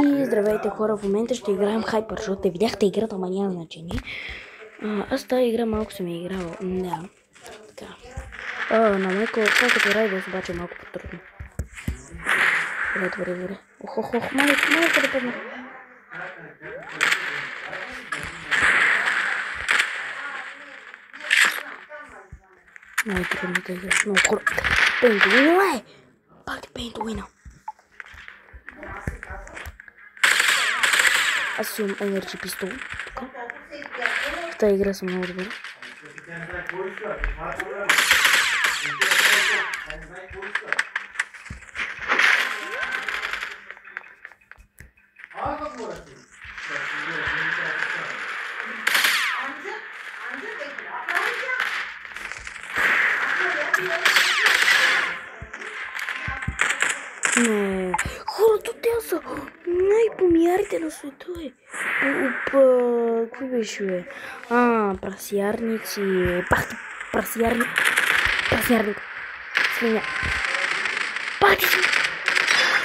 И здравейте хора, в момента ще играем Hyper, защото те видяхте играта, ама няма значение. Аз тази игра малко съм играла. Да. Така. На майко, това като Райдос обаче е малко по-трудно. Добре. Ох, малко да падна. Най-трудната игра. Много хора. Pain to win, е! Пак ти Pain to win. Аз имам Energy пистол. В тази игра съм много добър. Не, хората те са най-помиярите на света, какви беше, бе? Прасярници, прасярник, свиня. Пати си!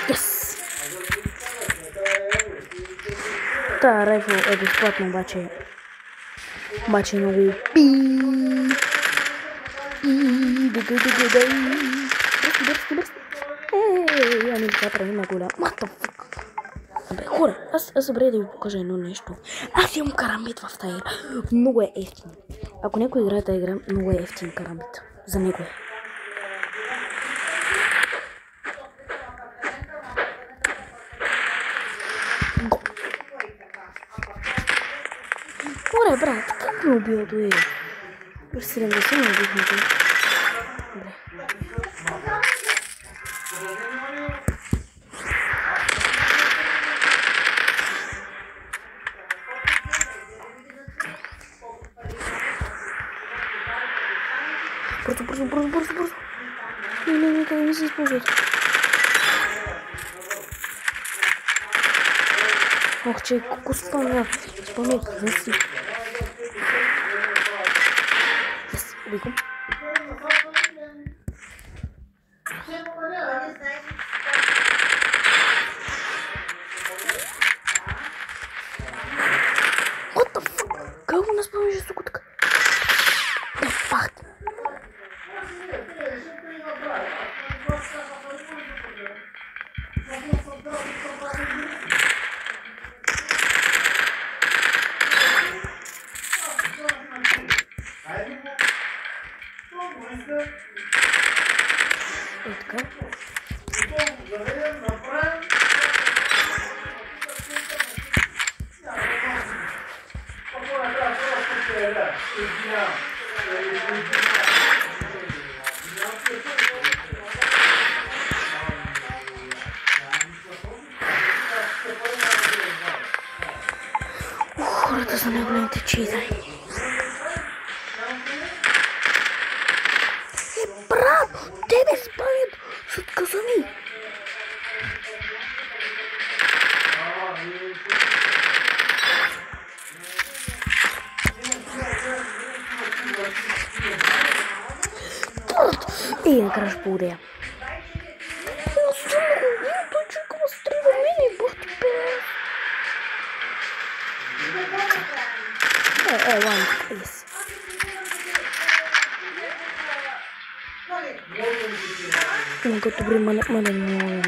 Yes! Та райфъл е безплатна, обаче много Бързи. Я не така прави на голям. What the fuck? Бе, хора, аз събрах да ви покажа едно нещо. Аз имам карамбит в тази игра. Много е ефтин. Ако някой играе тази игра, много е ефтин карамбит. За него е. Го. Хора, брат, как ме убил той? При 70 ме убихме той. Добре. Бързо. Не, къде ми се използват. Ох, че колко спомня къде си. Викам. What the fuck? Как го наспомняш тук така? Да, факт. Така. Хората са най-големите читари. Брат, тебе спалят с отказа ми. Да краш по удея. Той човек ма стреля мене и бах ти пера. One please. Много добре, много.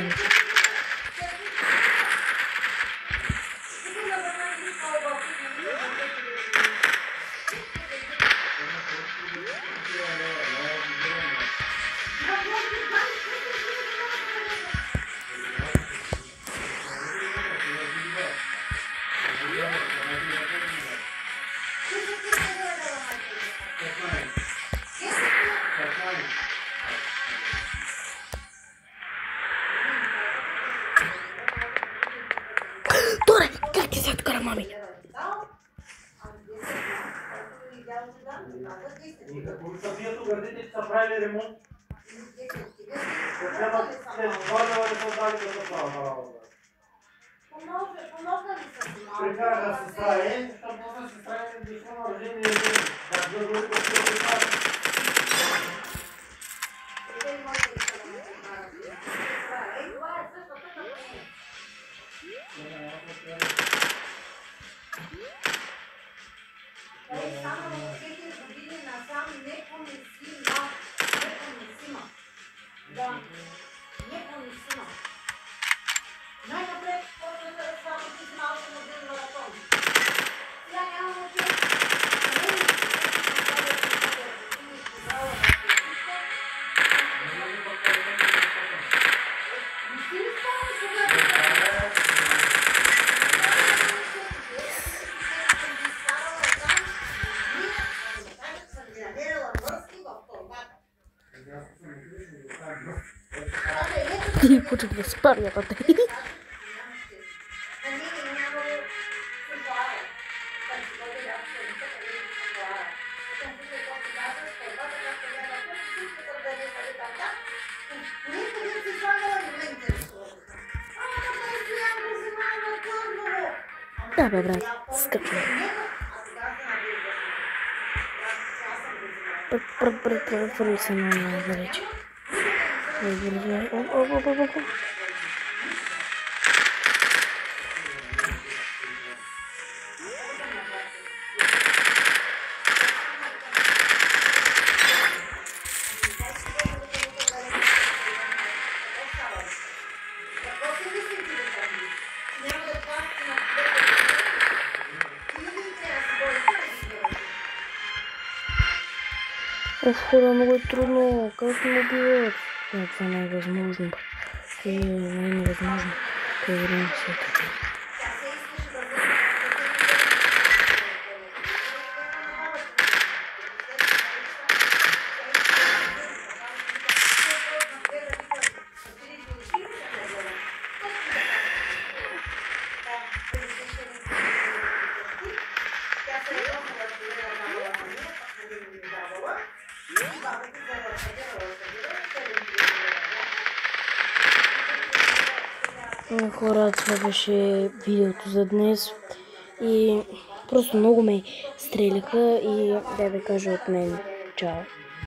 Торе, как ти се откара, мами? Ако събието градите, че са правили ремонт, след това да са дали да направя на работа. Помогна ли са си малко? Прекараха сестра защото после сестра е дишла на рождение и как да дойде да се прекара. Това е същата така. Ти почув да спаря на те. Да, бе, брат, скачвай. Прехвърли се на далече. Ох, хора, много е трудно. Как ме убиват? Това не е възможно. Това не е невъзможно. Това е време света. Хора, това беше видеото за днес и просто много ме стреляха и да ви кажа от мен чао.